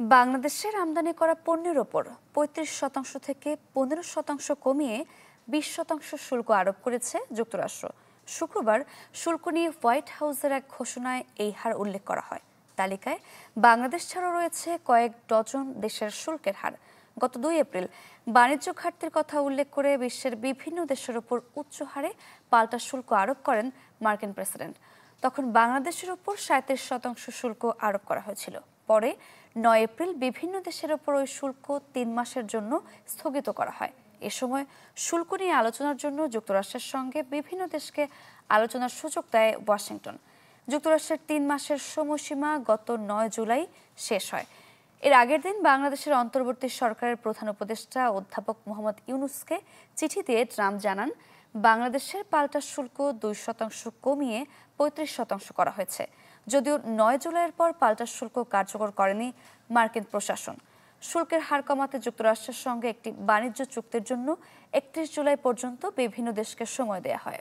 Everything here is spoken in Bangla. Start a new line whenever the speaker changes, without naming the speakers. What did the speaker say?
বাংলাদেশের আমদানি করা পণ্যের ওপর ৩৫% থেকে ১৫% কমিয়ে ২০% শুল্ক আরোপ করেছে যুক্তরাষ্ট্র। শুক্রবার শুল্ক নিয়ে হোয়াইট হাউসের এক ঘোষণায় এই হার উল্লেখ করা হয়। তালিকায় বাংলাদেশ ছাড়াও রয়েছে কয়েক ডজন দেশের শুল্কের হার। গত ২ এপ্রিল বাণিজ্য ঘাটতির কথা উল্লেখ করে বিশ্বের বিভিন্ন দেশের ওপর উচ্চ হারে পাল্টা শুল্ক আরোপ করেন মার্কিন প্রেসিডেন্ট। তখন বাংলাদেশের ওপর ৩৭% শুল্ক আরোপ করা হয়েছিল। পরে ৯ এপ্রিল বিভিন্ন দেশের ওপর ওই শুল্ক ৩ মাসের জন্য স্থগিত করা হয়। এ সময় শুল্ক নিয়ে আলোচনার জন্য যুক্তরাষ্ট্রের সঙ্গে বিভিন্ন দেশকে আলোচনার সুযোগ দেয় ওয়াশিংটন। যুক্তরাষ্ট্রের ৩ মাসের সময়সীমা গত ৯ জুলাই শেষ হয়। এর আগের দিন বাংলাদেশের অন্তর্বর্তী সরকারের প্রধান উপদেষ্টা অধ্যাপক মোহাম্মদ ইউনূসকে চিঠি দিয়ে ট্রাম্প জানান, বাংলাদেশের পাল্টা শুল্ক ২% কমিয়ে ৩৫% করা হয়েছে। যদিও ৯ জুলাইয়ের পর পাল্টা শুল্ক কার্যকর করেনি মার্কিন প্রশাসন। শুল্কের হার কমাতে যুক্তরাষ্ট্রের সঙ্গে একটি বাণিজ্য চুক্তির জন্য ৩১ জুলাই পর্যন্ত বিভিন্ন দেশকে সময় দেওয়া হয়।